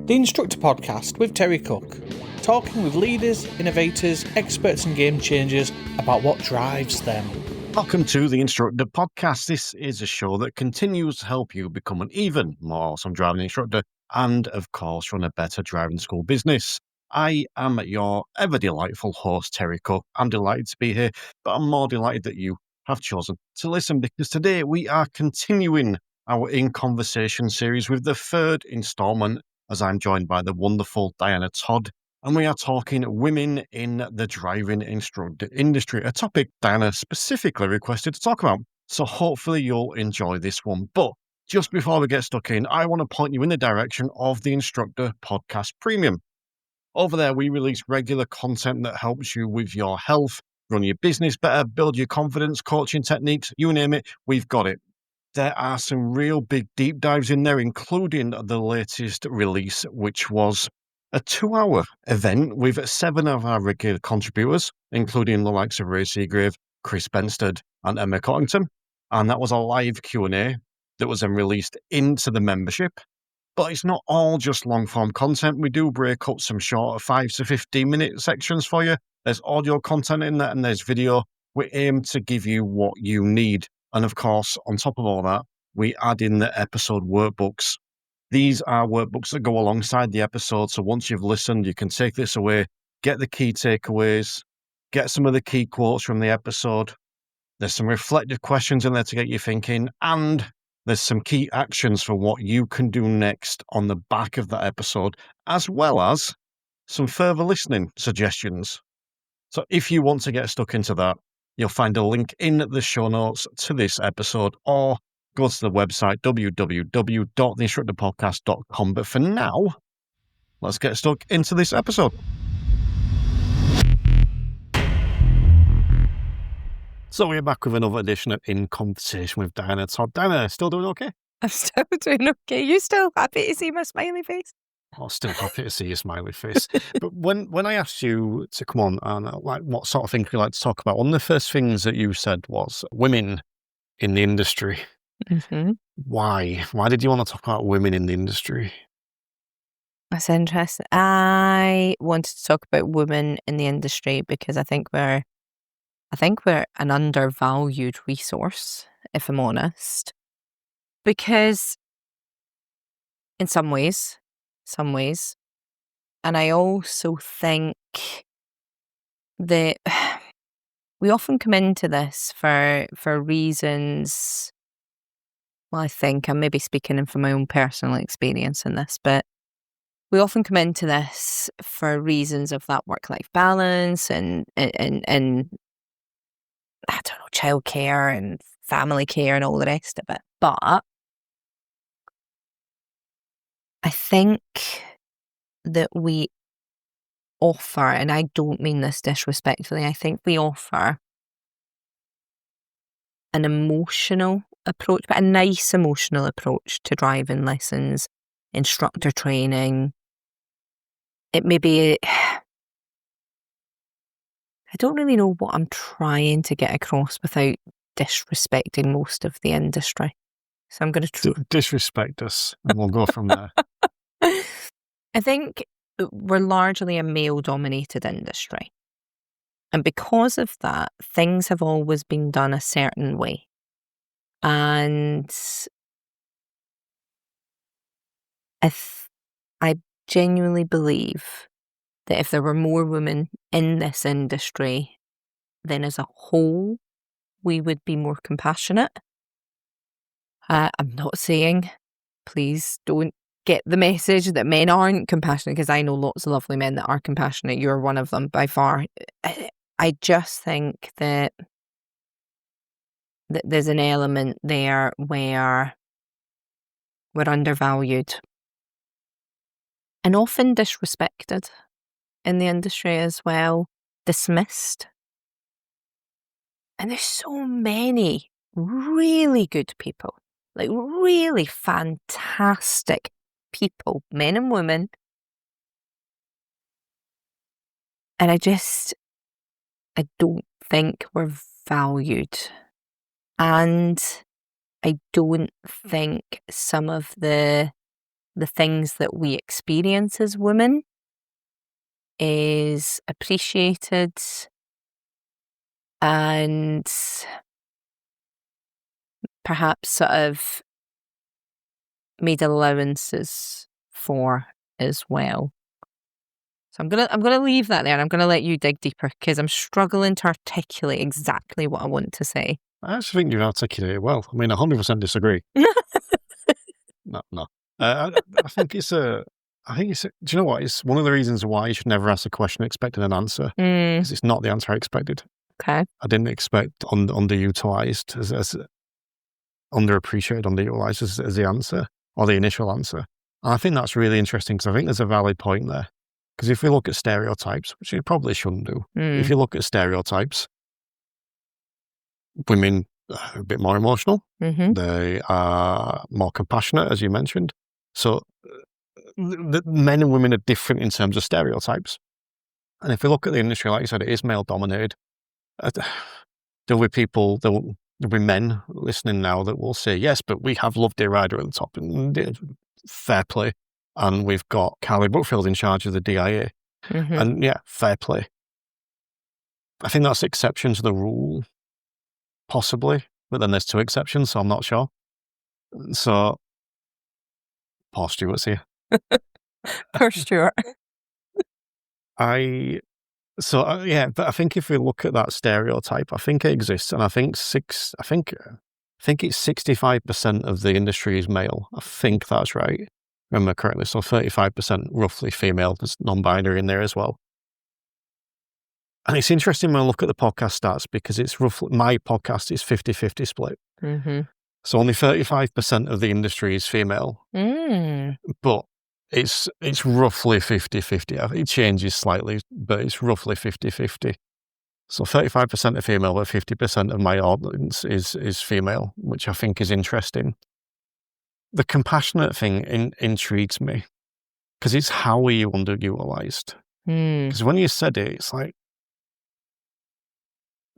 The Instructor podcast with Terry Cook, talking with leaders, innovators, experts and game changers about what drives them. Welcome to the Instructor podcast. This is a show that continues to help you become an even more awesome driving instructor and, of course, run a better driving school business. I am your ever delightful host, Terry Cook. I'm delighted to be here, but I'm more delighted that you have chosen to listen, because today we are continuing our In Conversation series with the third installment, as I'm joined by the wonderful Diana Todd. And we are talking women in the driving instructor industry, a topic Diana specifically requested to talk about. So hopefully you'll enjoy this one. But just before we get stuck in, I want to point you in the direction of the Instructor Podcast Premium. Over there, we release regular content that helps you with your health, run your business better, build your confidence, coaching techniques, you name it, we've got it. There are some real big deep dives in there, including the latest release, which was a 2-hour event with 7 of our regular contributors, including the likes of Ray Seagrave, Chris Benstead, and Emma Cottington. And that was a live Q&A that was then released into the membership. But it's not all just long-form content. We do break up some shorter 5 to 15-minute sections for you. There's audio content in there and there's video. We aim to give you what you need. And of course, on top of all that, we add in the episode workbooks. These are workbooks that go alongside the episode. So once you've listened, you can take this away, get the key takeaways, get some of the key quotes from the episode. There's some reflective questions in there to get you thinking, and there's some key actions for what you can do next on the back of that episode, as well as some further listening suggestions. So if you want to get stuck into that, you'll find a link in the show notes to this episode, or go to the website www.theinstructorpodcast.com. But for now, let's get stuck into this episode. So we're back with another edition of In Conversation with Diana Todd. Diana, still doing okay? I'm still doing okay. You still happy to see my smiley face? Oh, still happy to see your smiley face. But when I asked you to come on and like what sort of things you like to talk about, one of the first things that you said was women in the industry. Mm-hmm. Why? Why did you want to talk about women in the industry? That's interesting. I wanted to talk about women in the industry because I think we're an undervalued resource, if I'm honest. Because in some ways, and I also think that we often come into this for reasons. Well, I think I'm maybe speaking from my own personal experience in this, but we often come into this for reasons of that work-life balance and I don't know, childcare and family care and all the rest of it. But I think that we offer, and I don't mean this disrespectfully, I think we offer an emotional approach, but a nice emotional approach to driving lessons, instructor training. It may be, I don't really know what I'm trying to get across without disrespecting most of the industry. So I'm going to disrespect us and we'll go from there. I think we're largely a male-dominated industry. And because of that, things have always been done a certain way. And I genuinely believe that if there were more women in this industry, then as a whole, we would be more compassionate. I'm not saying, please don't get the message that men aren't compassionate, because I know lots of lovely men that are compassionate. You're one of them by far. I just think that there's an element there where we're undervalued and often disrespected in the industry as well, dismissed. And there's so many really good people, like really fantastic people, men and women. And I don't think we're valued. And I don't think some of the the things that we experience as women is appreciated and perhaps sort of made allowances for as well. So I'm gonna leave that there, and I'm gonna let you dig deeper because I'm struggling to articulate exactly what I want to say. I actually think you articulated well. I mean, 100% disagree. No. I think it's do you know what? It's one of the reasons why you should never ask a question expecting an answer, because it's not the answer I expected. Okay. I didn't expect underutilized as underappreciated, underutilized as the answer or the initial answer. And I think that's really interesting because I think there's a valid point there. Because if we look at stereotypes, which you probably shouldn't do, if you look at stereotypes, women are a bit more emotional. They are more compassionate, as you mentioned. So the men and women are different in terms of stereotypes. And if we look at the industry, like you said, it is male dominated. There'll be men listening now that will say, yes, but we have Love Day Rider at the top, and fair play. And we've got Carly Brookfield in charge of the DIA. And yeah, fair play. I think that's exception to the rule, possibly, but then there's 2 exceptions, so I'm not sure. So, Paul Stewart's here. Poor Stuart. Yeah, but I think if we look at that stereotype, I think it exists, and I think it's 65% of the industry is male. I think that's right. Remember correctly, so 35% roughly female. There's non-binary in there as well. And it's interesting when I look at the podcast stats because it's roughly, my podcast is 50-50 split. So only 35% of the industry is female, but it's roughly 50-50. It changes slightly, but it's roughly 50-50. So 35% are female, but 50% of my audience is female, which I think is interesting. The compassionate thing intrigues me because it's how are you underutilized? Because when you said it, it's like,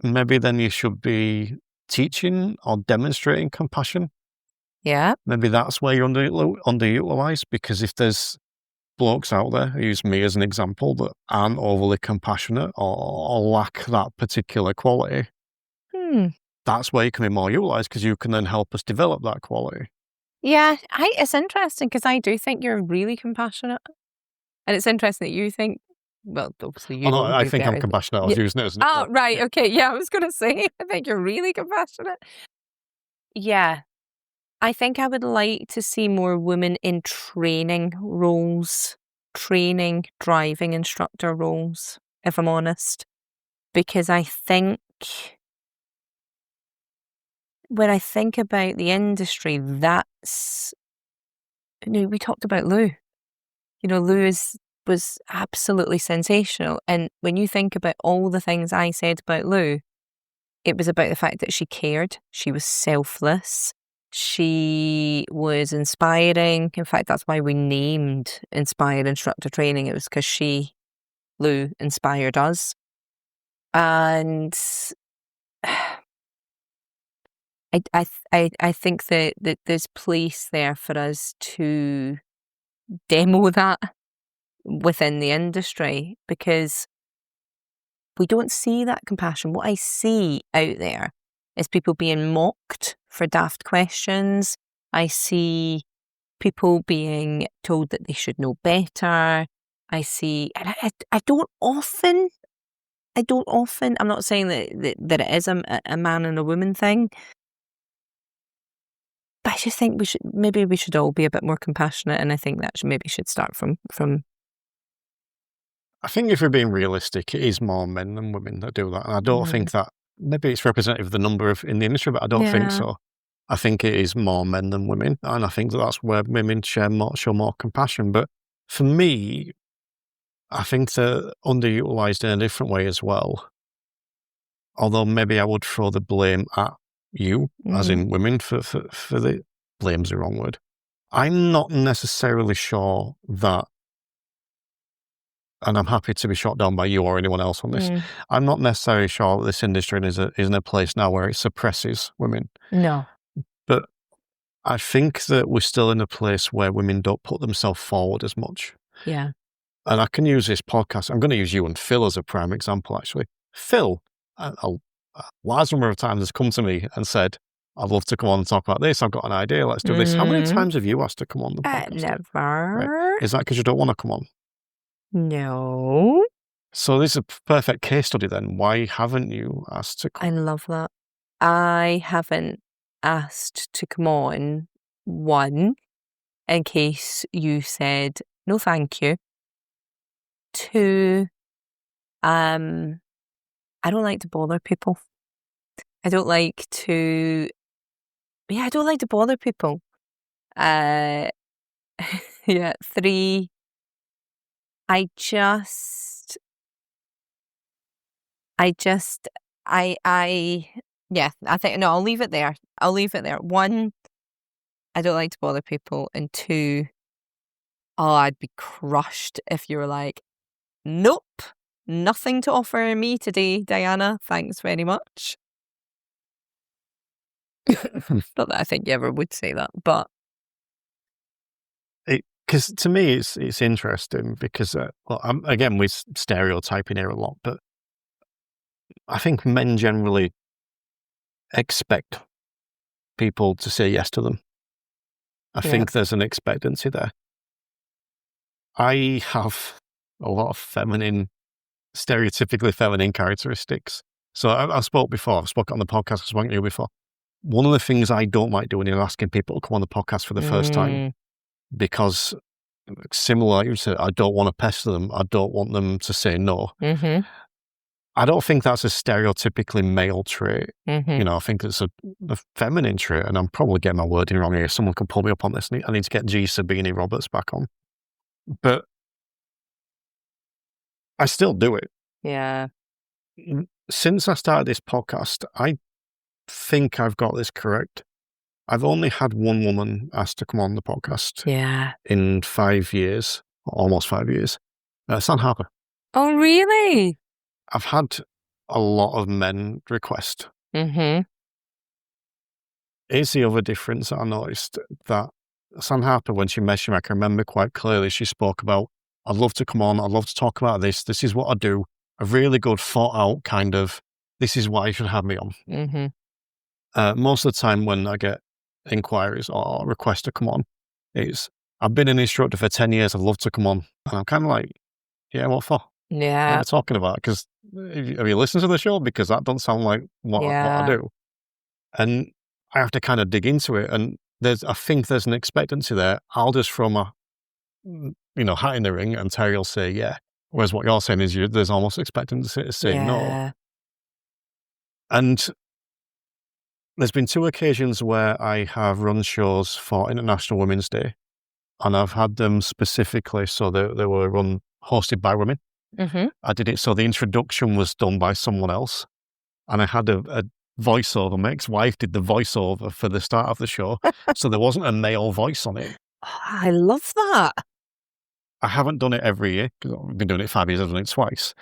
maybe then you should be teaching or demonstrating compassion. Yeah. Maybe that's where you're underutilized, because if there's blokes out there, I use me as an example, that aren't overly compassionate or lack that particular quality, that's where you can be more utilized because you can then help us develop that quality. Yeah, it's interesting because I do think you're really compassionate. And it's interesting that you think, well, obviously you no, know. I think I'm compassionate. I was using it as an Oh, right. Okay. Yeah, I was going to say, I think you're really compassionate. Yeah. I think I would like to see more women in training roles, training driving instructor roles, if I'm honest. Because I think when I think about the industry, that's, we talked about Lou. Lou was absolutely sensational. And when you think about all the things I said about Lou, it was about the fact that she cared. She was selfless. She was inspiring. In fact, that's why we named Inspired Instructor Training. It was because Lou, inspired us. And I think that there's place there for us to demo that within the industry, because we don't see that compassion. What I see out there is people being mocked for daft questions. I see people being told that they should know better. I see, and I don't often, I'm not saying that it is a man and a woman thing, but I just think we should all be a bit more compassionate, and I think that maybe should start from. I think if we're being realistic, it is more men than women that do that, and I don't think that, maybe it's representative of the number in the industry, but I don't think so. I think it is more men than women, and I think that's where women show more compassion. But for me, I think they're underutilized in a different way as well. Although maybe I would throw the blame at you, as in women, for the blame's the wrong word. I'm not necessarily sure that, and I'm happy to be shot down by you or anyone else on this, I'm not necessarily sure that this industry is in a place now where it suppresses women. No. But I think that we're still in a place where women don't put themselves forward as much. Yeah. And I can use this podcast. I'm going to use you and Phil as a prime example, actually. Phil, a large number of times, has come to me and said, I'd love to come on and talk about this. I've got an idea. Let's do this. How many times have you asked to come on the podcast? Never. Right. Is that because you don't want to come on? No. So this is a perfect case study then. Why haven't you asked to come? I love that. I haven't asked to come on, one, in case you said, no thank you. Two, I don't like to bother people. I don't like to bother people. Yeah. Three, I think, no, I'll leave it there. One, I don't like to bother people. And two, I'd be crushed if you were like, nope, nothing to offer me today, Diana. Thanks very much. Not that I think you ever would say that, but because to me it's interesting because again, we're stereotyping here a lot, but I think men generally expect people to say yes to them. I think there's an expectancy there. I have a lot of stereotypically feminine characteristics. So I've spoken on the podcast, I've spoken to you before. One of the things I don't like doing is asking people to come on the podcast for the first time, because similar, like you said, I don't want to pester them. I don't want them to say no. Mm-hmm. I don't think that's a stereotypically male trait. Mm-hmm. I think it's a feminine trait, and I'm probably getting my wording wrong here. Someone can pull me up on this. I need to get G. Sabini Roberts back on. But I still do it. Yeah. Since I started this podcast, I think I've got this correct. I've only had one woman asked to come on the podcast in 5 years, almost 5 years. San Harper. Oh, really? I've had a lot of men request. Mm-hmm. Here's the other difference that I noticed, that San Harper, when she messaged me, I can remember quite clearly, she spoke about, I'd love to come on, I'd love to talk about this is what I do. A really good thought out kind of, this is why you should have me on. Mm-hmm. Most of the time when I get inquiries or requests to come on, it's, I've been an instructor for 10 years, I'd love to come on. And I'm kind of like, yeah, what for? Yeah. What are we talking about? Because have you listened to the show? Because that doesn't sound like what I do. And I have to kind of dig into it. And I think there's an expectancy there. I'll just throw my, hat in the ring, and Terry will say, yeah. Whereas what you're saying is there's almost expectancy to say no. And there's been 2 occasions where I have run shows for International Women's Day, and I've had them specifically so they were hosted by women. Mm-hmm. I did it so the introduction was done by someone else, and I had a voiceover. My ex-wife did the voiceover for the start of the show, so there wasn't a male voice on it. Oh, I love that. I haven't done it every year because I've been doing it 5 years. I've done it twice,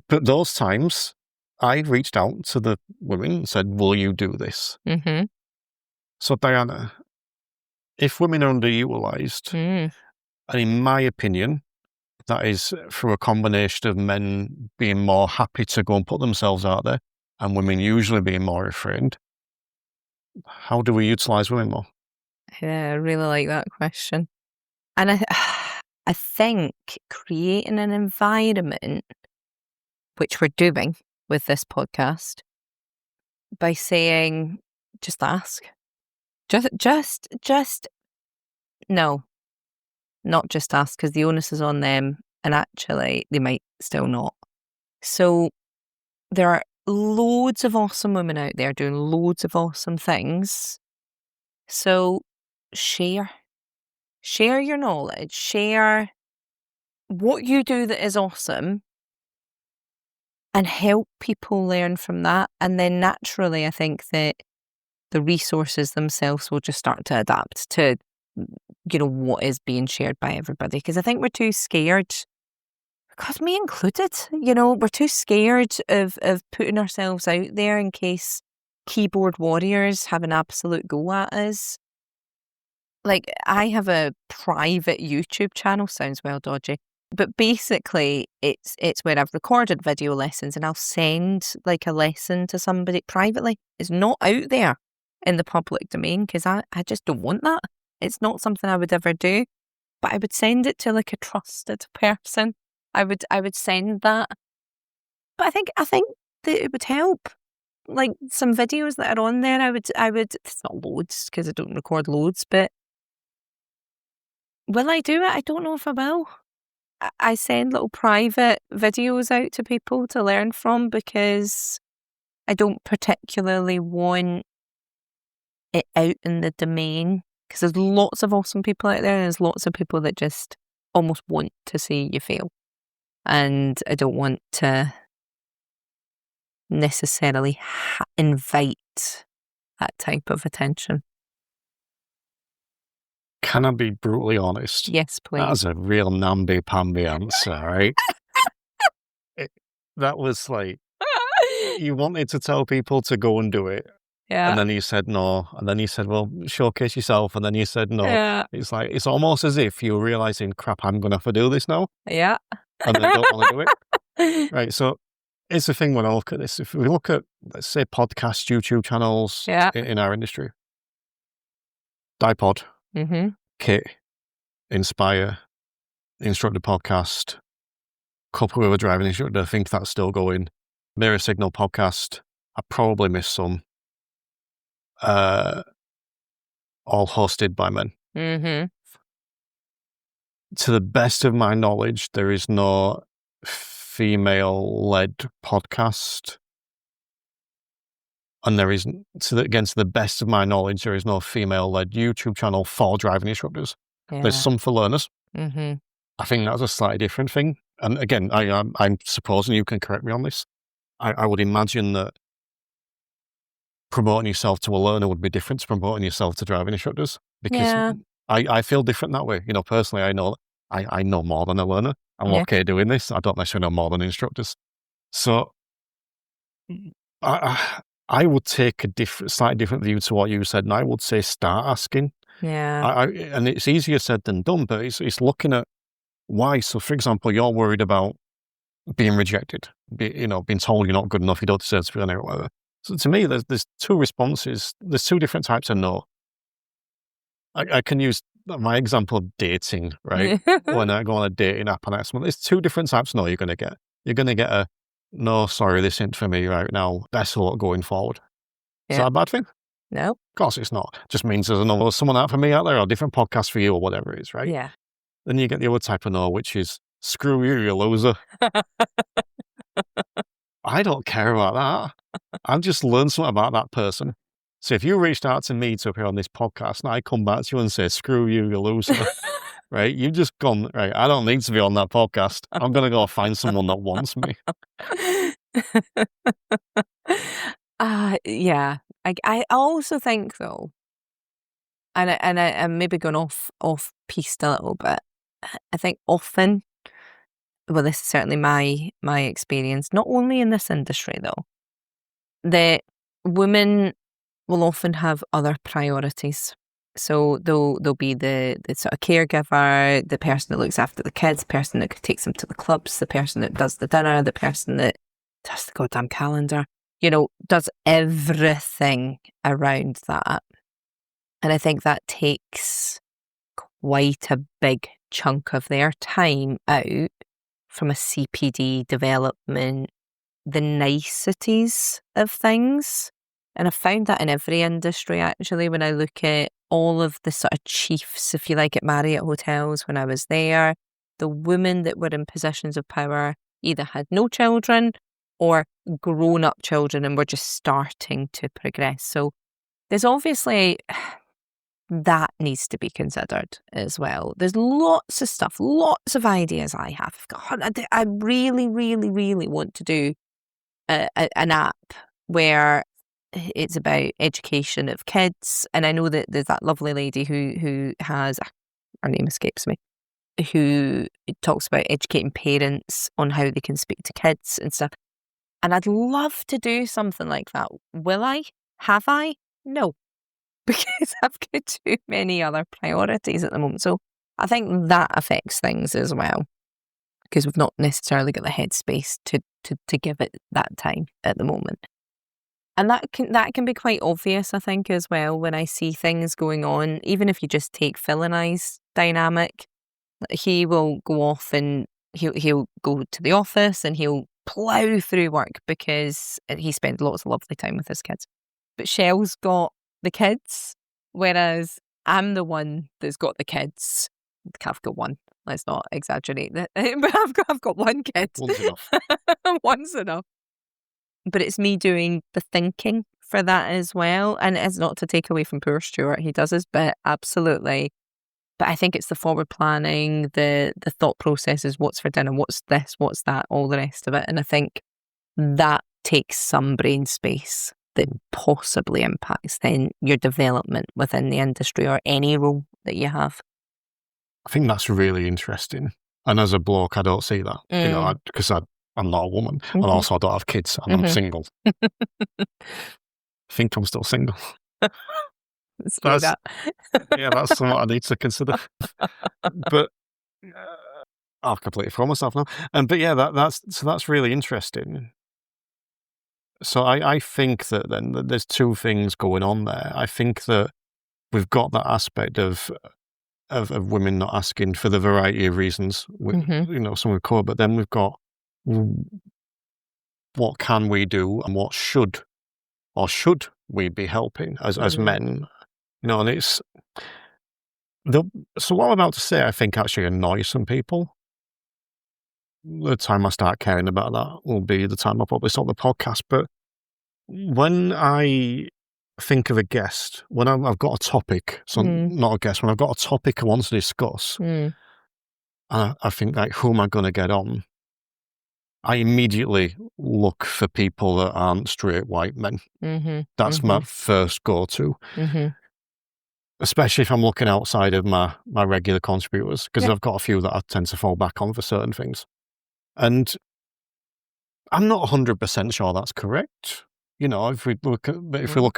but those times I reached out to the women and said, "Will you do this?" Mm-hmm. So Diana, if women are underutilized, and in my opinion, that is through a combination of men being more happy to go and put themselves out there, and women usually being more refrained, how do we utilize women more? Yeah, I really like that question. And I think creating an environment, which we're doing with this podcast, by saying, just ask. No, not just ask, because the onus is on them, and actually they might still not. So there are loads of awesome women out there doing loads of awesome things. So share your knowledge, share what you do that is awesome, and help people learn from that. And then naturally, I think that the resources themselves will just start to adapt to, what is being shared by everybody. Because I think we're too scared, because me included, we're too scared of putting ourselves out there in case keyboard warriors have an absolute go at us. Like, I have a private YouTube channel, sounds well dodgy, but basically it's where I've recorded video lessons and I'll send like a lesson to somebody privately. It's not out there in the public domain because I just don't want that. It's not something I would ever do, but I would send it to like a trusted person. I would send that. But I think that it would help. Like some videos that are on there, I would it's not loads because I don't record loads, but will I do it? I don't know if I will. I send little private videos out to people to learn from because I don't particularly want it out in the domain because there's lots of awesome people out there and there's lots of people that just almost want to see you fail. And I don't want to necessarily invite that type of attention. Can I be brutally honest? Yes, please. That was a real namby-pamby answer, right? That was like, you wanted to tell people to go and do it. Yeah. And then you said no. And then you said, well, showcase yourself. And then you said no. Yeah. It's like, it's almost as if you're realizing, crap, I'm going to have to do this now. Yeah. And then don't want to do it. Right. So it's the thing when I look at this. If we look at, let's say, podcasts, YouTube channels in our industry, Dipod, Kit, Inspire, Instructor podcast, couple with a driving instructor, I think that's still going. Mirror Signal podcast, I probably missed some. All hosted by men. To the best of my knowledge, there is no female-led podcast. And there isn't, to the best of my knowledge, there is no female-led YouTube channel for driving instructors. Yeah. There's some for learners. I think that's a slightly different thing. And again, I'm supposing you can correct me on this. I would imagine that promoting yourself to a learner would be different to promoting yourself to driving instructors. Because I feel different that way. You know, personally, I know more than a learner. I'm okay doing this. I don't necessarily know more than instructors. So I would take a slightly different view to what you said, and I would say start asking. Yeah. And it's easier said than done, but it's looking at why. So, for example, you're worried about being rejected, being told you're not good enough, you don't deserve to be on it or whatever. So to me, there's two responses. There's two different types of no. I can use my example of dating, right? When I go on a dating app and ask them, there's two different types of no you're going to get. You're going to get a, no, sorry, this isn't for me right now. Best of luck going forward. Is that a bad thing? No. Of course it's not. Just means there's someone out for me out there or a different podcast for you or whatever it is, right? Yeah. Then you get the other type of no, which is, screw you, you loser. I don't care about that. I've just learned something about that person. So if you reached out to me to appear on this podcast and I come back to you and say, screw you, you loser, right? You've just gone, right, I don't need to be on that podcast. I'm going to go find someone that wants me. Yeah. I also think, though, and I'm maybe going off piste a little bit, I think often, well, this is certainly my experience, not only in this industry, though, that women will often have other priorities. So they'll be the sort of caregiver, the person that looks after the kids, the person that takes them to the clubs, the person that does the dinner, the person that does the goddamn calendar, does everything around that. And I think that takes quite a big chunk of their time out from a CPD development, the niceties of things. And I found that in every industry, actually, when I look at all of the sort of chiefs, if you like, at Marriott hotels when I was there, the women that were in positions of power either had no children or grown-up children and were just starting to progress. So there's obviously that needs to be considered as well. There's lots of stuff, lots of ideas I have. God, I really, really, really want to do an app where it's about education of kids. And I know that there's that lovely lady who has, her name escapes me, who talks about educating parents on how they can speak to kids and stuff. And I'd love to do something like that. Will I? Have I? No, because I've got too many other priorities at the moment. So I think that affects things as well, because we've not necessarily got the headspace to give it that time at the moment. And that can be quite obvious, I think, as well, when I see things going on. Even if you just take Phil and I's dynamic, he will go off and he'll go to the office and he'll plough through work because he spends lots of lovely time with his kids. But Shell's got the kids, whereas I'm the one that's got the kids. I've got one. Let's not exaggerate that. But I've got one kid. One's enough. One's enough. But it's me doing the thinking for that as well. And it's not to take away from poor Stuart. He does his bit, absolutely. But I think it's the forward planning, the thought processes, what's for dinner, what's this, what's that, all the rest of it. And I think that takes some brain space that possibly impacts then your development within the industry or any role that you have. I think that's really interesting. And as a bloke, I don't see that, because I'm not a woman. And also I don't have kids and I'm single. I think I'm still single. That's that's something I need to consider. But I've completely thrown myself now. But yeah, that's really interesting. So I think that then that there's two things going on there. I think that we've got that aspect of women not asking for the variety of reasons, some we cover, but then we've got what can we do and what should we be helping as men, and it's so what I'm about to say, I think actually annoys some people. The time I start caring about that will be the time I'll probably stop the podcast. But when I think of a guest, when I've got a topic, not a guest, when I've got a topic I want to discuss, I think, like, who am I going to get on? I immediately look for people that aren't straight white men. That's my first go-to. Especially if I'm looking outside of my regular contributors, because I've got a few that I tend to fall back on for certain things. And I'm not 100% sure that's correct. If we look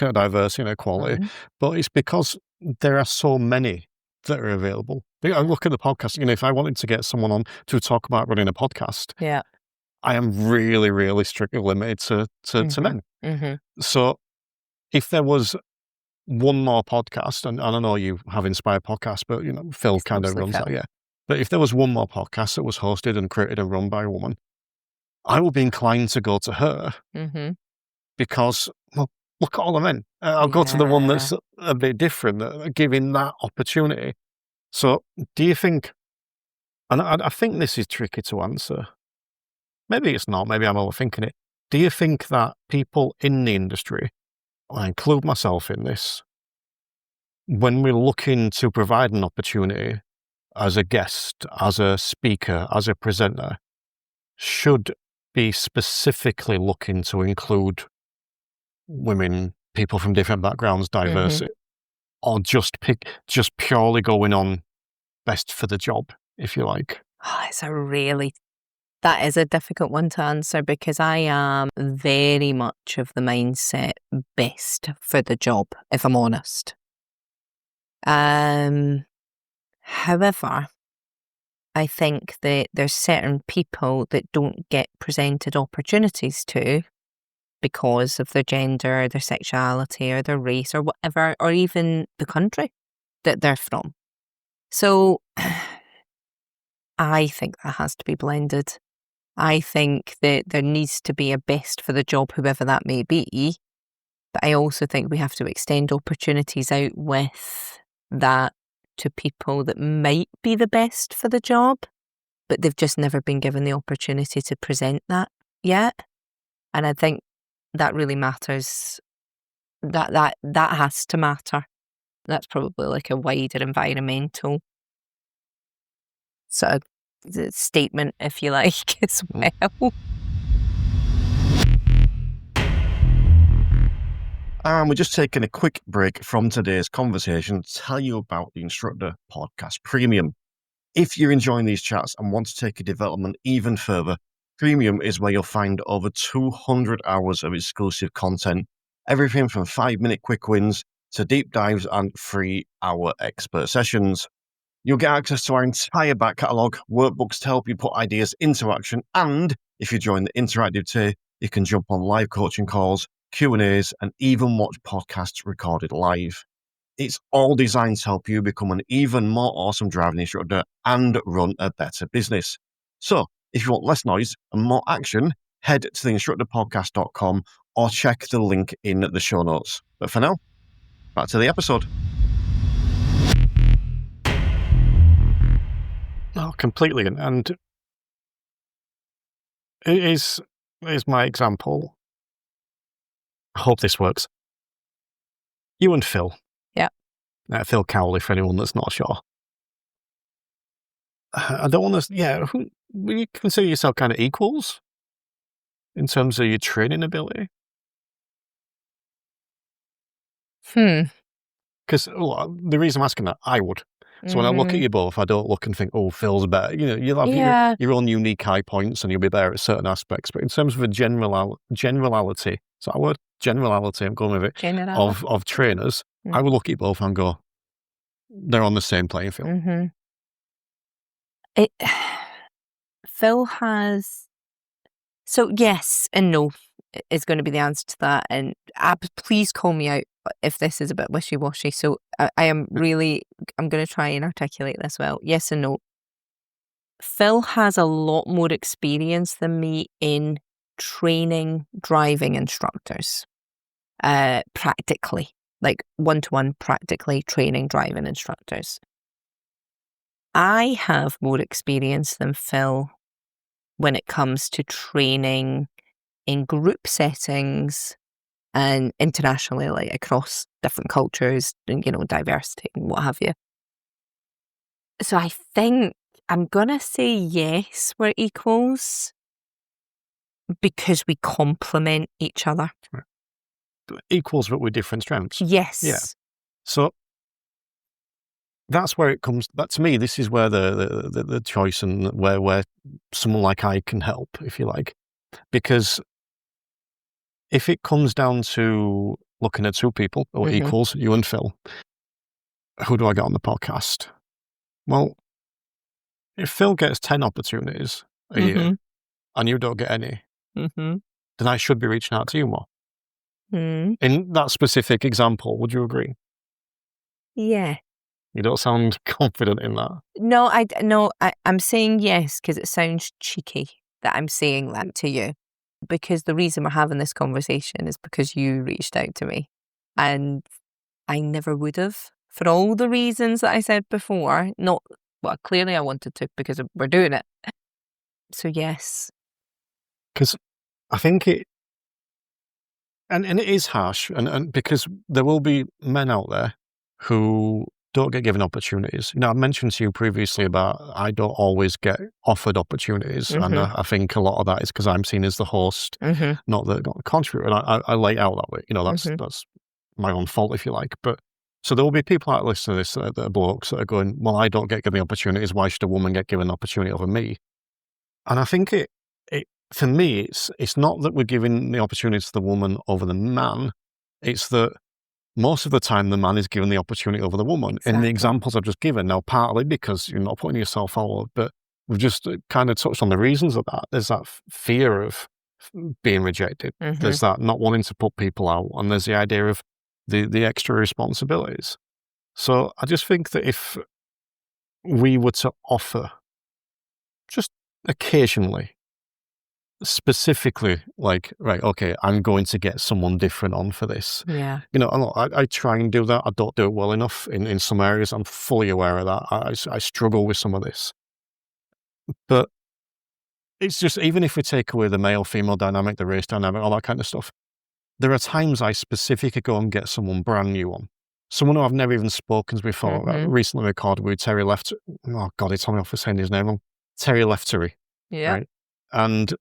at diversity and equality, but it's because there are so many that are available. I look at the podcast. If I wanted to get someone on to talk about running a podcast, I am really, really strictly limited to men. So if there was one more podcast, and I know you have Inspired Podcasts, but Phil It's kind of mostly runs Phil. that, But if there was one more podcast that was hosted and created and run by a woman, I would be inclined to go to her because, well, look at all the men. I'll go to the one that's a bit different, giving that opportunity. So do you think, and I think this is tricky to answer, maybe it's not, maybe I'm overthinking it. Do you think that people in the industry, I include myself in this, when we're looking to provide an opportunity as a guest, as a speaker, as a presenter, should be specifically looking to include women, people from different backgrounds, diversity, or just purely going on best for the job, if you like? That is a difficult one to answer, because I am very much of the mindset best for the job, if I'm honest. However, I think that there's certain people that don't get presented opportunities to because of their gender, their sexuality, or their race, or whatever, or even the country that they're from. So I think that has to be blended. I think that there needs to be a best for the job, whoever that may be. But I also think we have to extend opportunities out with that to people that might be the best for the job, but they've just never been given the opportunity to present that yet. And I think that really matters. That has to matter. That's probably like a wider environmental sort of statement, if you like, as well. And we're just taking a quick break from today's conversation to tell you about the Instructor Podcast Premium. If you're enjoying these chats and want to take your development even further, Premium is where you'll find over 200 hours of exclusive content, everything from 5-minute quick wins to deep dives and 3-hour expert sessions. You'll get access to our entire back catalogue, workbooks to help you put ideas into action, and if you join the interactive tier, you can jump on live coaching calls, Q&As, and even watch podcasts recorded live. It's all designed to help you become an even more awesome driving instructor and run a better business. So, if you want less noise and more action, head to theinstructorpodcast.com or check the link in the show notes. But for now, back to the episode. Oh, completely. And here's my example. I hope this works. You and Phil. Yeah. Phil Cowley, for anyone that's not sure. I don't want to, will you consider yourself kind of equals in terms of your training ability? Because the reason I'm asking that, I would. So when I look at you both, I don't look and think, oh, Phil's better. You'll have your own unique high points and you'll be better at certain aspects. But in terms of a generality, is that a word? Generality, I'm going with it, of trainers, I would look at you both and go, they're on the same playing field. Phil has... So yes and no is going to be the answer to that. And please call me out if this is a bit wishy-washy. So I'm going to try and articulate this well. Yes and no. Phil has a lot more experience than me in training driving instructors, practically, like one-to-one practically training driving instructors. I have more experience than Phil when it comes to training in group settings and internationally, like across different cultures and, diversity and what have you. So I think I'm going to say yes, we're equals because we complement each other. Right. Equals, but with different strengths. Yes. Yeah. So that's where it comes. That to me, this is where the choice and where someone like I can help, if you like, because if it comes down to looking at two people or equals, you and Phil, who do I get on the podcast? Well, if Phil gets 10 opportunities a year and you don't get any, then I should be reaching out to you more. In that specific example, would you agree? Yeah. You don't sound confident in that. No, I'm saying yes because it sounds cheeky that I'm saying that to you. Because the reason we're having this conversation is because you reached out to me. And I never would have, for all the reasons that I said before. Clearly I wanted to because we're doing it. So yes. Because I think and it is harsh, and because there will be men out there who don't get given opportunities. I mentioned to you previously about I don't always get offered opportunities, and I think a lot of that is because I'm seen as the host, not the contributor, and I lay it out that way. That's my own fault, if you like. But so there will be people that listen to this that are blokes that are going, well, I don't get given opportunities. Why should a woman get given an opportunity over me? And I think it for me, it's not that we're giving the opportunity to the woman over the man. It's that most of the time the man is given the opportunity over the woman. Exactly. In the examples I've just given, now partly because you're not putting yourself forward, but we've just kind of touched on the reasons of that. There's that fear of being rejected. There's that not wanting to put people out, and there's the idea of the extra responsibilities. So I just think that if we were to offer just occasionally, specifically like, right, okay, I'm going to get someone different on for this. Yeah. I try and do that. I don't do it well enough in some areas. I'm fully aware of that. I struggle with some of this. But it's just, even if we take away the male-female dynamic, the race dynamic, all that kind of stuff, there are times I specifically go and get someone brand new on. Someone who I've never even spoken to before. I recently recorded with Terry Leftery. Oh, God, it's on me off for saying his name wrong. Terry Leftery. Yeah. Right? And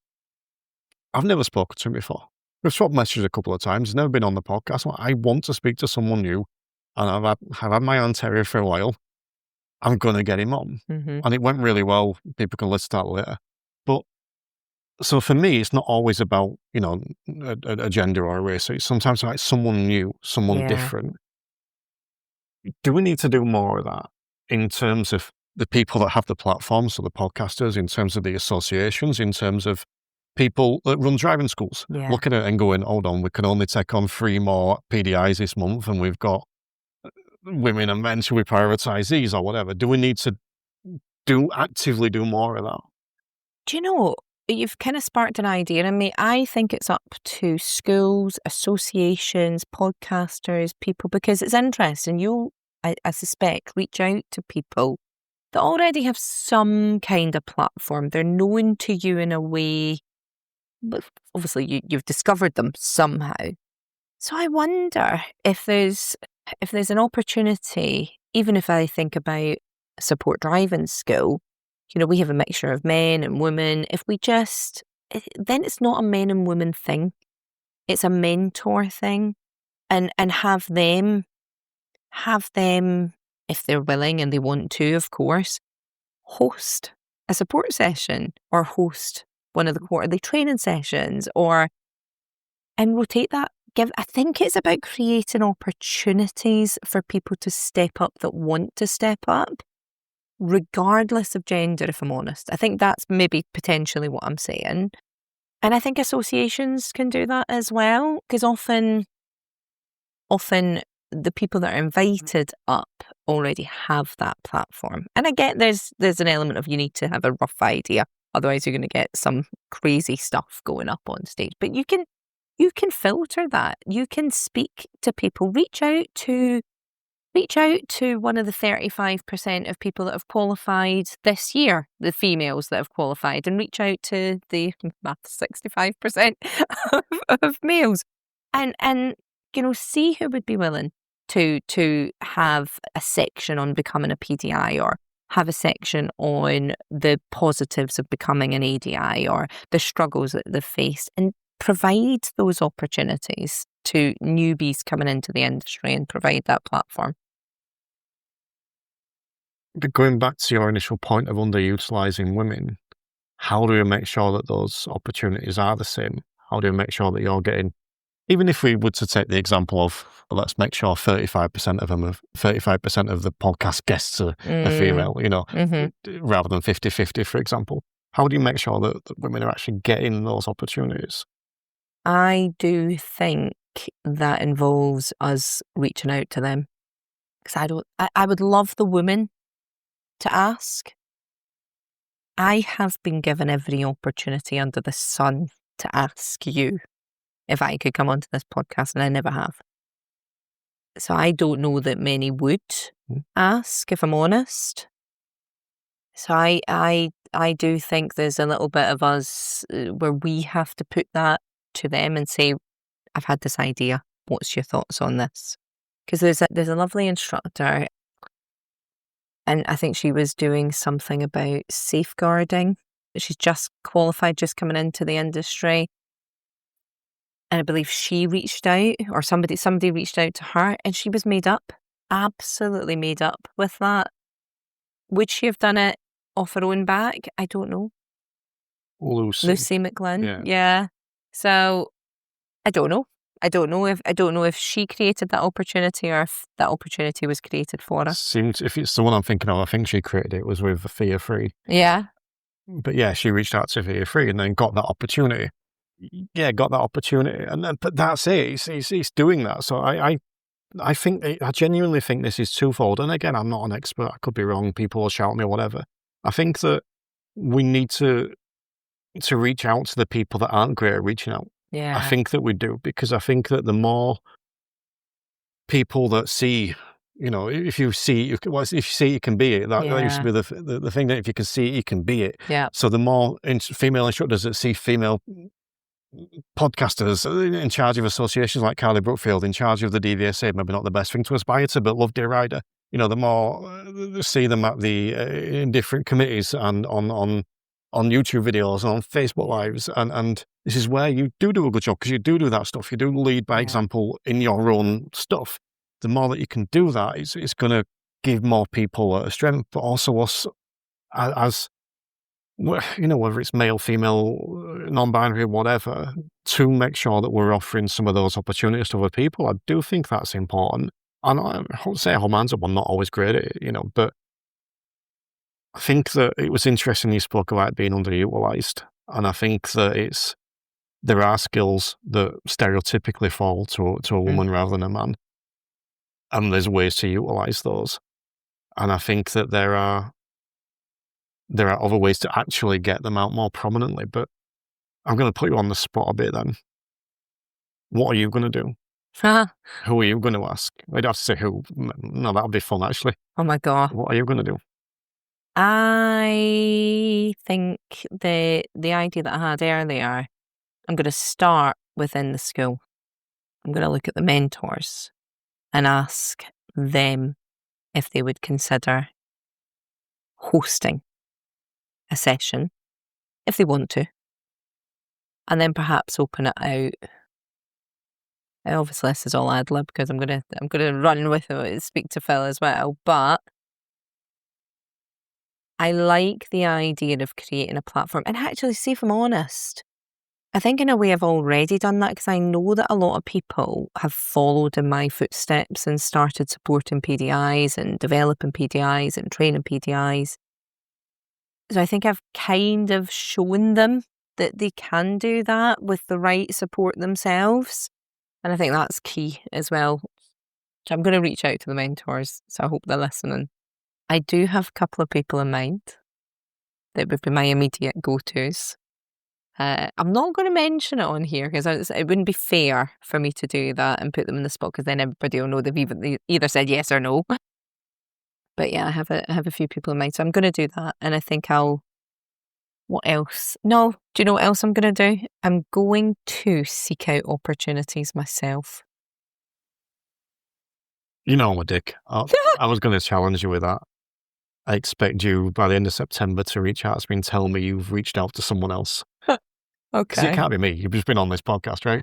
I've never spoken to him before. We've swapped messages a couple of times. He's never been on the podcast. I want to speak to someone new, and I've had my own Terry for a while. I'm going to get him on. And it went really well. People can listen to that later. But So for me, it's not always about, a gender or a race. It's sometimes like someone new, someone different. Do we need to do more of that in terms of the people that have the platforms, so the podcasters, in terms of the associations, in terms of people that run driving schools, looking at it and going, hold on, we can only take on 3 more PDIs this month and we've got women and men, should we prioritise these or whatever? Do we need to actively do more of that? Do you know, you've kind of sparked an idea in me. I think it's up to schools, associations, podcasters, people, because it's interesting. You'll, I suspect, reach out to people that already have some kind of platform. They're known to you in a way, but obviously you've discovered them somehow. So I wonder if there's an opportunity, even if I think about a support driving school, we have a mixture of men and women. If we then it's not a men and women thing. It's a mentor thing. And have them, if they're willing and they want to, of course, host a support session or host one of the quarterly training sessions and rotate that. I think it's about creating opportunities for people to step up that want to step up, regardless of gender, if I'm honest. I think that's maybe potentially what I'm saying. And I think associations can do that as well, because often the people that are invited up already have that platform. And I get there's an element of you need to have a rough idea, otherwise you're going to get some crazy stuff going up on stage. But you can filter that. You can speak to people, reach out to one of the 35% of people that have qualified this year, the females that have qualified, and reach out to the 65% of males, and see who would be willing to have a section on becoming a PDI, or have a section on the positives of becoming an ADI, or the struggles that they've faced, and provide those opportunities to newbies coming into the industry and provide that platform. But going back to your initial point of underutilising women, how do we make sure that those opportunities are the same? How do we make sure that you're getting, even if we were to take the example of, let's make sure 35% of the podcast guests are female, rather than 50-50, for example. How do you make sure that women are actually getting those opportunities? I do think that involves us reaching out to them. Because I would love the women to ask. I have been given every opportunity under the sun to ask you if I could come onto this podcast, and I never have. So I don't know that many would ask, if I'm honest. So I do think there's a little bit of us where we have to put that to them and say, I've had this idea. What's your thoughts on this? Because there's a lovely instructor, and I think she was doing something about safeguarding. She's just qualified, just coming into the industry. And I believe she reached out, or somebody reached out to her, and she was made up, absolutely made up with that. Would she have done it off her own back? I don't know. Lucy McGlynn. Yeah. So I don't know. I don't know if she created that opportunity, or if that opportunity was created for her. Seems, if it's the one I'm thinking of, I think she created it was with Fear Free. Yeah. But yeah, she reached out to Fear Free and then got that opportunity. Yeah, got that opportunity, and then, but that's it. It's doing that. So I genuinely think this is twofold. And again, I'm not an expert. I could be wrong. People will shout at me or whatever. I think that we need to reach out to the people that aren't great at reaching out. Yeah. I think that we do, because I think that the more people that see, if you see, you can be it. That used to be the thing, that if you can see it, you can be it. Yeah. So the more female instructors that see female podcasters in charge of associations like Carly Brookfield, in charge of the DVSA, maybe not the best thing to aspire to, but love Dear Rider. The more see them at in different committees and on YouTube videos and on Facebook Lives, and this is where you do a good job, because you do that stuff. You do lead by example in your own stuff. The more that you can do that, it's going to give more people a strength, but also us as whether it's male, female, non-binary, whatever, to make sure that we're offering some of those opportunities to other people. I do think that's important. And I won't say how man's I'm not always great at it, but I think that it was interesting you spoke about being underutilized. And I think that there are skills that stereotypically fall to a woman rather than a man. And there's ways to utilize those. And I think that there are other ways to actually get them out more prominently. But I'm going to put you on the spot a bit then. What are you going to do? Who are you going to ask? I don't have to say who. No, that would be fun, actually. Oh my God. What are you going to do? I think the idea that I had earlier, I'm going to start within the school. I'm going to look at the mentors and ask them if they would consider hosting a session, if they want to, and then perhaps open it out. Obviously, this is all ad lib because I'm gonna run with it, speak to Phil as well. But I like the idea of creating a platform. And actually, see if I'm honest, I think in a way I've already done that because I know that a lot of people have followed in my footsteps and started supporting PDIs and developing PDIs and training PDIs. So I think I've kind of shown them that they can do that with the right support themselves. And I think that's key as well. So I'm going to reach out to the mentors, so I hope they're listening. I do have a couple of people in mind that would be my immediate go-tos. I'm not going to mention it on here because it wouldn't be fair for me to do that and put them in the spot because then everybody will know they've either said yes or no. But yeah, I have a few people in mind, so I'm going to do that. And I think what else? No, do you know what else I'm going to do? I'm going to seek out opportunities myself. I'm a dick. I was going to challenge you with that. I expect you by the end of September to reach out to me and tell me you've reached out to someone else. Okay. Because it can't be me. You've just been on this podcast, right?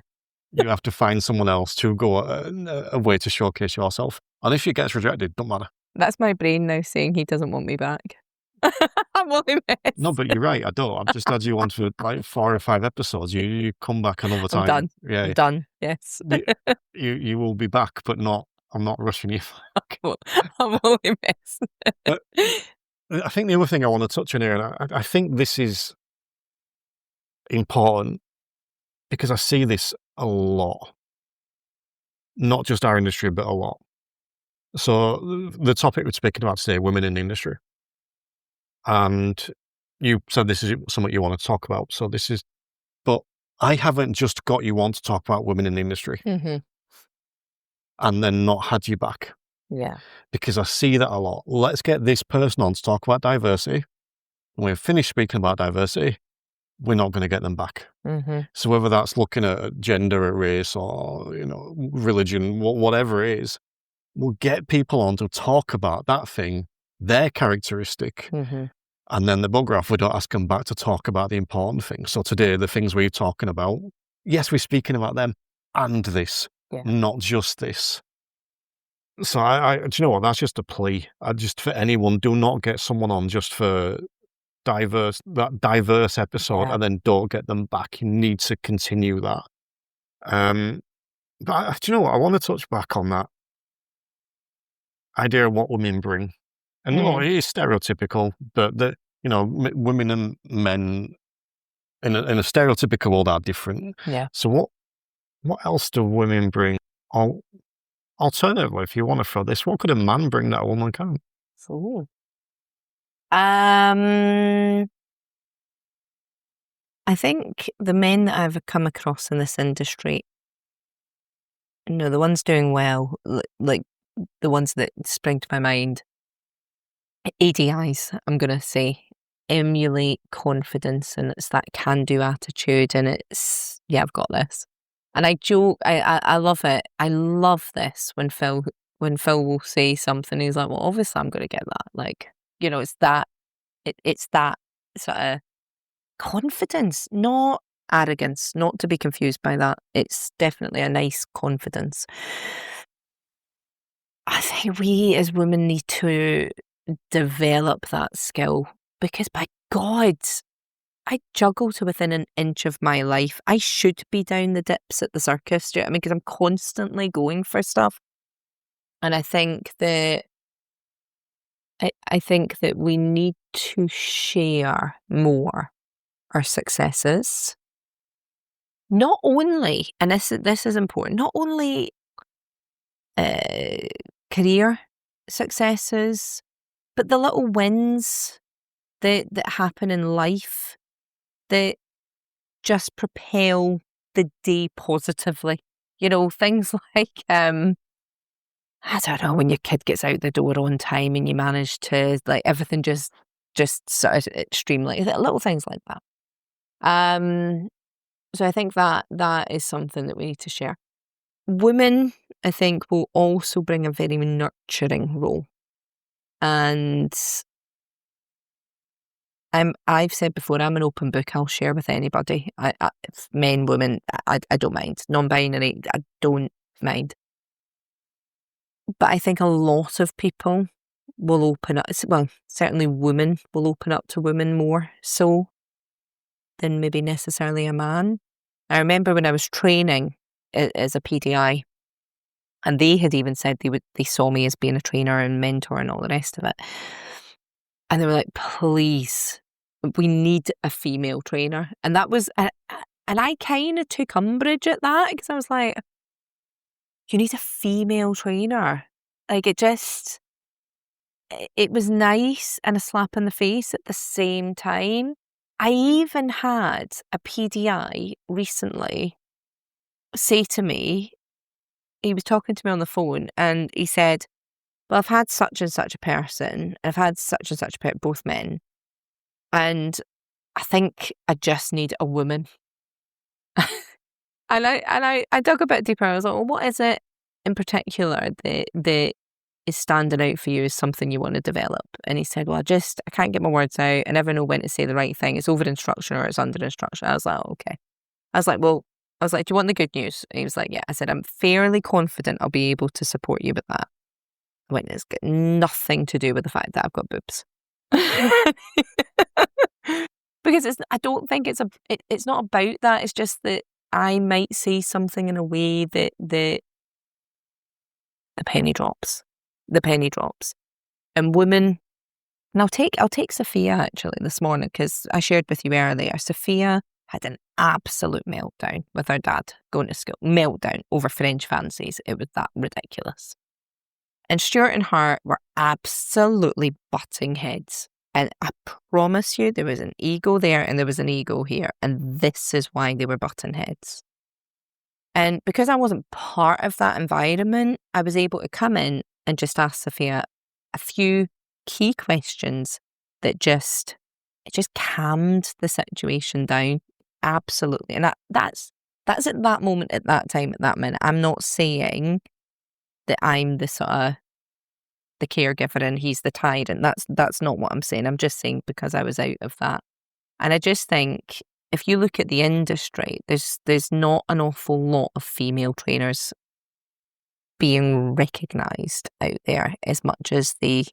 You have to find someone else to go a way to showcase yourself. And if it gets rejected, don't matter. That's my brain now saying he doesn't want me back. I'm only messing. No, but you're right. I don't. I've just had you on for like 4 or 5 episodes. You come back another time. I'm done. Yeah. I'm done. Yes. You will be back, but I'm not rushing you. Okay, well, I'm only messing. But I think the other thing I want to touch on here, and I think this is important because I see this a lot. Not just our industry, but a lot. So the topic we're speaking about today, women in the industry. And you said this is something you want to talk about. So but I haven't just got you on to talk about women in the industry and then not had you back. Yeah. Because I see that a lot. Let's get this person on to talk about diversity. When we're finished speaking about diversity, we're not going to get them back. So whether that's looking at gender, at race, or religion, whatever it is, we'll get people on to talk about that thing, their characteristic, and then the bugger off, we don't ask them back to talk about the important things. So today, the things we're talking about, yes, we're speaking about them and this, not just this. So do you know what? That's just a plea. For anyone, do not get someone on just for that diverse episode and then don't get them back. You need to continue that. But do you know what? I want to touch back on that idea of what women bring. And no, it is stereotypical, but women and men in a stereotypical world are different. Yeah. So what else do women bring? Alternatively, if you want to throw this, what could a man bring that a woman can't? Ooh. I think the men that I've come across in this industry, the ones doing well, like the ones that spring to my mind, ADIs, I'm going to say, emulate confidence, and it's that can-do attitude, and it's, I've got this. And I joke, I love it. I love this when Phil will say something, he's like, well, obviously I'm going to get that. Like, it's that sort of confidence, not arrogance, not to be confused by that. It's definitely a nice confidence. I think we as women need to develop that skill because by God, I juggle to within an inch of my life. I should be down the dips at the circus, do you know what I mean? Because I'm constantly going for stuff. And I think that I think that we need to share more our successes. Not only, and this is important, not only career successes, but the little wins that happen in life that just propel the day positively. You know, things like, I don't know, when your kid gets out the door on time and you manage to, like, everything just sort of streamline, little things like that. So I think that is something that we need to share. Women, I think, will also bring a very nurturing role. And I've said before, I'm an open book. I'll share with anybody. Men, women, I don't mind. Non-binary, I don't mind. But I think a lot of people will open up, well, certainly women will open up to women more so than maybe necessarily a man. I remember when I was training as a PDI, and they had even said they saw me as being a trainer and mentor and all the rest of it. And they were like, please, we need a female trainer. And that was, and I kind of took umbrage at that because I was like, you need a female trainer. Like, it was nice and a slap in the face at the same time. I even had a PDI recently say to me, he was talking to me on the phone and he said, well, I've had such and such a person, and I've had such and such a person, both men, and I think I just need a woman. and I dug a bit deeper. I was like, well, what is it in particular that is standing out for you as something you want to develop? And he said, well, I can't get my words out. I never know when to say the right thing. It's over instruction or it's under instruction. I was like, oh, okay. I was like, do you want the good news? And he was like, yeah. I said, I'm fairly confident I'll be able to support you with that. I went, it's got nothing to do with the fact that I've got boobs. Because I don't think it's not about that. It's just that I might say something in a way that the penny drops. The penny drops. And women, and I'll take Sophia actually this morning, because I shared with you earlier, Sophia had an absolute meltdown with her dad going to school. Meltdown over French fancies. It was that ridiculous. And Stuart and her were absolutely butting heads. And I promise you, there was an ego there and there was an ego here. And this is why they were butting heads. And because I wasn't part of that environment, I was able to come in and just ask Sophia a few key questions that just calmed the situation down. Absolutely. And that's at that moment, at that time, at that minute. I'm not saying that I'm the sort of the caregiver and he's the tyrant. That's not what I'm saying. I'm just saying because I was out of that. And I just think if you look at the industry, there's not an awful lot of female trainers being recognised out there as much as they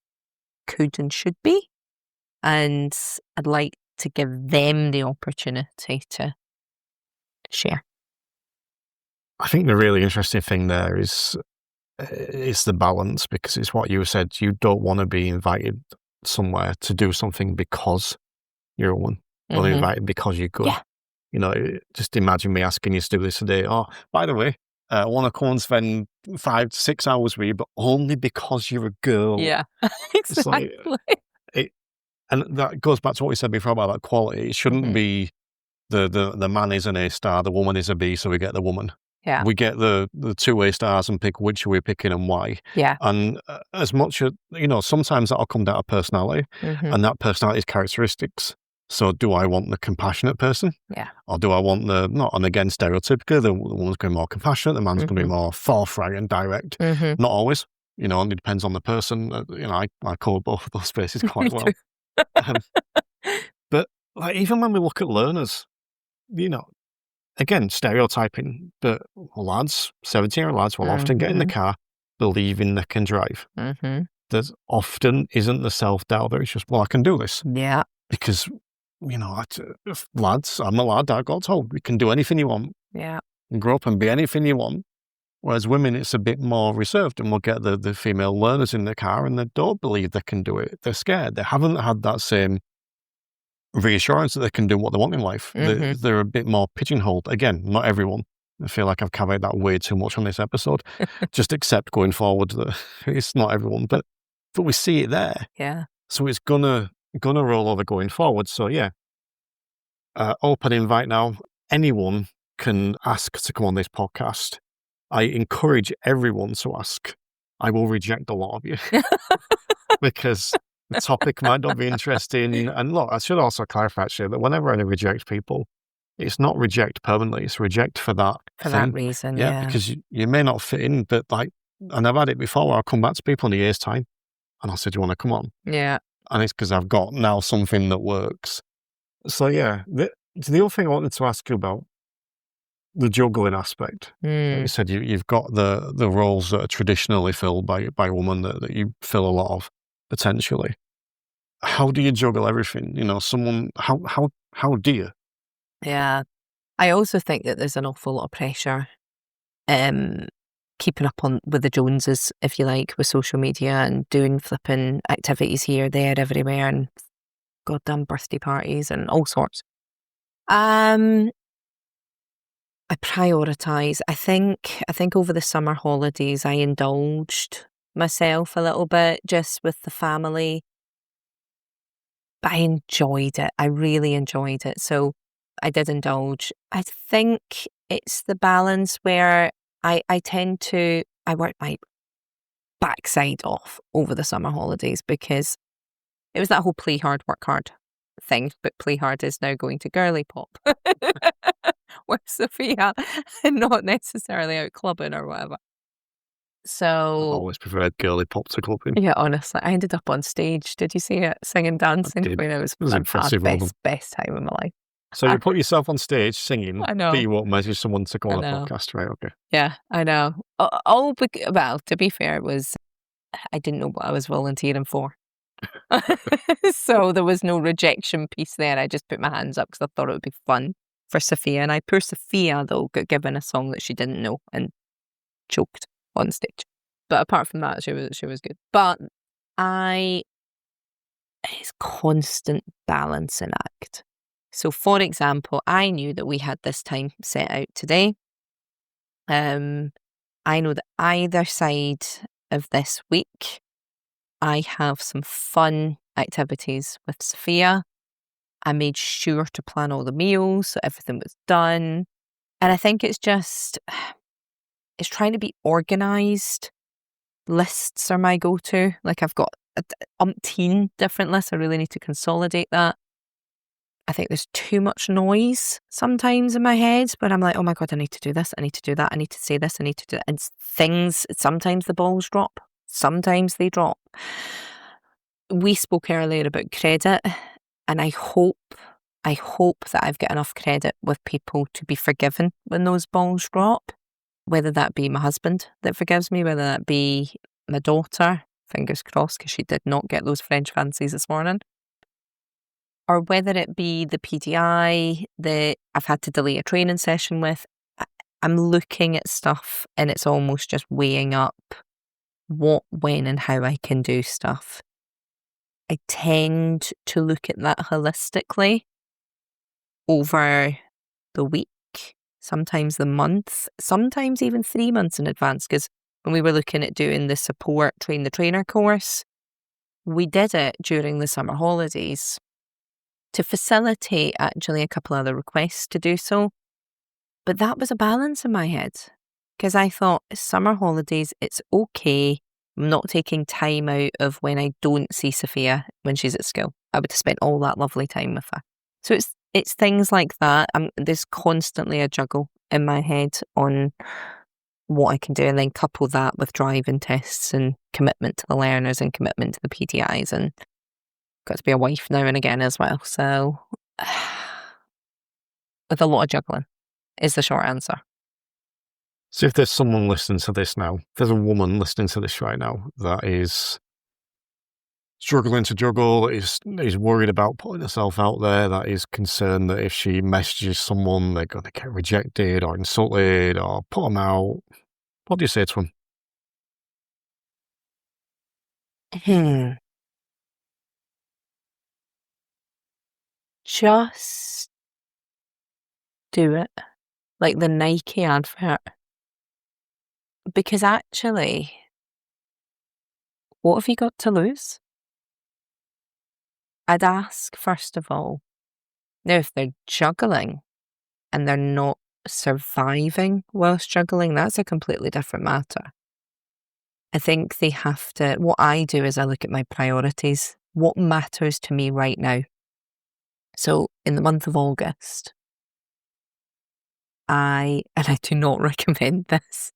could and should be. And I'd like to give them the opportunity to share. I think the really interesting thing there is the balance, because it's what you said. You don't want to be invited somewhere to do something because you're a woman, or invited because you're good. Yeah. Just imagine me asking you to do this today. Oh, by the way, I want to come and spend 5 to 6 hours with you, but only because you're a girl. Yeah, exactly. And that goes back to what we said before about that quality. It shouldn't be the man is an A star, the woman is a B, so we get the woman. Yeah. We get the 2 A stars and pick which we're picking and why. Yeah. And as much as, sometimes that'll come down to personality, and that personality's characteristics. So do I want the compassionate person? Yeah. Or do I want and again, stereotypical, the woman's going to be more compassionate, the man's going to be more forthright and direct. Not always, and it depends on the person. I cover both of those spaces quite well. But like, even when we look at learners, again, stereotyping, but lads, 17-year-old lads will often get in the car believing they can drive. There often isn't the self-doubt that it's just, well, I can do this. Yeah. Because lads, I'm a lad, I got told, you can do anything you want. Yeah. And grow up and be anything you want. Whereas women, it's a bit more reserved, and we'll get the female learners in the car and they don't believe they can do it. They're scared. They haven't had that same reassurance that they can do what they want in life. Mhm. They're a bit more pigeonholed. Again, not everyone. I feel like I've caveated that way too much on this episode. Just accept going forward that it's not everyone, but we see it there. Yeah. So it's gonna roll over going forward. So yeah, open invite now. Anyone can ask to come on this podcast. I encourage everyone to ask. I will reject a lot of you because the topic might not be interesting. And look, I should also clarify actually that whenever I reject people, it's not reject permanently. It's reject for that For thing. that reason, yeah. Because you may not fit in, but and I've had it before where I'll come back to people in a year's time and I'll say, do you want to come on? Yeah. And it's because I've got now something that works. So yeah, the other thing I wanted to ask you about, the juggling aspect. Like you said, you've got the roles that are traditionally filled by a woman that you fill a lot of, potentially. How do you juggle everything? How do you? Yeah. I also think that there's an awful lot of pressure keeping up with the Joneses, if you like, with social media and doing flipping activities here, there, everywhere, and goddamn birthday parties and all sorts. I prioritise. I think over the summer holidays I indulged myself a little bit just with the family. But I enjoyed it. I really enjoyed it. So I did indulge. I think it's the balance where I work my backside off over the summer holidays because it was that whole play hard, work hard thing, but play hard is now going to girly pop with Sophia and not necessarily out clubbing or whatever. I've So always preferred girly pop to clubbing. yeah, honestly, I ended up on stage. Did you see it? Singing, dancing. did. It was It was impressive. best time of my life. So you put yourself on stage singing, I know. but you won't message someone to go on I a know. podcast, right? Okay. Yeah, I know. Well, to be fair, I didn't know what I was volunteering for. So there was no rejection piece there. I just put my hands up because I thought it would be fun for Sophia. And poor Sophia, though, got given a song that she didn't know and choked on stage. But apart from that, she was good. But it's constant balancing act. So, for example, I knew that we had this time set out today. I know that either side of this week, I have some fun activities with Sophia. I made sure to plan all the meals, so everything was done. And I think it's trying to be organised. Lists are my go-to. Like I've got umpteen different lists. I really need to consolidate that. I think there's too much noise sometimes in my head where I'm like, oh my God, I need to do this, I need to do that, I need to say this, I need to do that. And sometimes the balls drop, sometimes they drop. We spoke earlier about credit, and I hope that I've got enough credit with people to be forgiven when those balls drop, whether that be my husband that forgives me, whether that be my daughter, fingers crossed, because she did not get those French fancies this morning, or whether it be the PDI that I've had to delay a training session with. I'm looking at stuff and it's almost just weighing up what, when and how I can do stuff. I tend to look at that holistically over the week, sometimes the month, sometimes even 3 months in advance, because when we were looking at doing the support train the trainer course, we did it during the summer holidays to facilitate actually a couple other requests to do so. But that was a balance in my head because I thought summer holidays, it's okay. I'm not taking time out of when I don't see Sophia when she's at school. I would have spent all that lovely time with her. So it's things like that. There's constantly a juggle in my head on what I can do, and then couple that with driving tests and commitment to the learners and commitment to the PTIs, and got to be a wife now and again as well. So with a lot of juggling is the short answer. So if there's someone listening to this now, if there's a woman listening to this right now that is struggling to juggle, is worried about putting herself out there, that is concerned that if she messages someone, they're going to get rejected or insulted or put them out. What do you say to them? Just do it. Like the Nike advert. Because actually, what have you got to lose? I'd ask, first of all, now if they're juggling and they're not surviving whilst juggling, that's a completely different matter. I think they have to, what I do is I look at my priorities. What matters to me right now? So in the month of August, and I do not recommend this,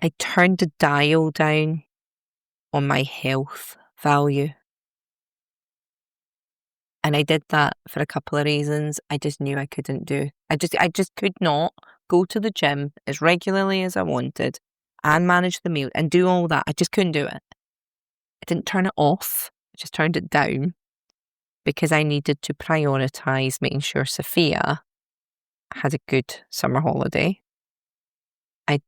I turned the dial down on my health value. And I did that for a couple of reasons I just knew I couldn't do. I just could not go to the gym as regularly as I wanted and manage the meal and do all that. I just couldn't do it. I didn't turn it off. I just turned it down because I needed to prioritise making sure Sophia had a good summer holiday.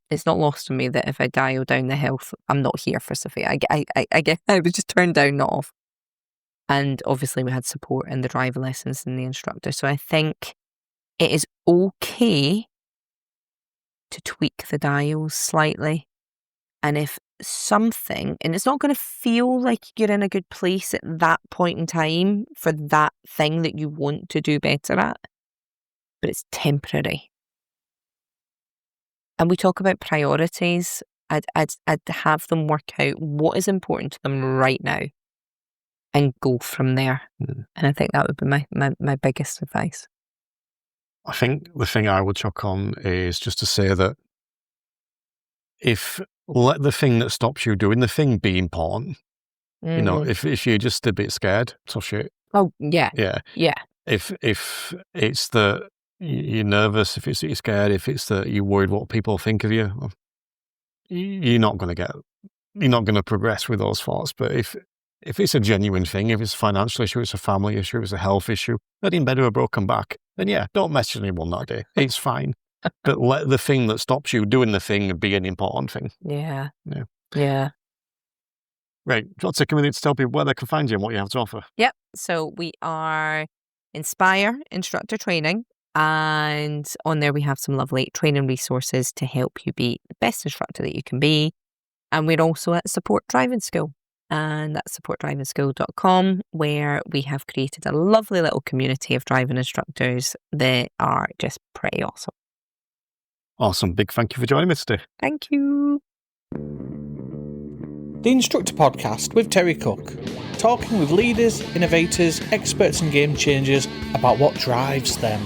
It's not lost on me that if I dial down the health, I'm not here for Sophia. I guess I was just turned down, not off. And obviously we had support in the driving lessons and the instructor. So I think it is okay to tweak the dials slightly. And if something, and it's not going to feel like you're in a good place at that point in time for that thing that you want to do better at, but it's temporary. And we talk about priorities. I'd have them work out what is important to them right now and go from there. And I think that would be my biggest advice. I think the thing I would chuck on is just to say that let the thing that stops you doing the thing be important. Mm-hmm. You know, if you're just a bit scared, tough shit. Oh, yeah. Yeah. Yeah. If it's that you're nervous, if it's that you're scared, if it's that you're worried what people think of you, you're not going to progress with those thoughts. But if it's a genuine thing, if it's a financial issue, it's a family issue, it's a health issue, not in bed with a broken back, then yeah, don't message anyone that day. It's fine. But let the thing that stops you doing the thing be an important thing. Yeah. Yeah. Yeah. Right. Do you want to take a minute to tell people where they can find you and what you have to offer? Yep. So we are Inspire Instructor Training. And on there we have some lovely training resources to help you be the best instructor that you can be. And we're also at Support Driving School. And that's supportdrivingschool.com, where we have created a lovely little community of driving instructors that are just pretty awesome. Awesome. Big thank you for joining me today. Thank you. The Instructor Podcast with Terry Cook, talking with leaders, innovators, experts and game changers about what drives them.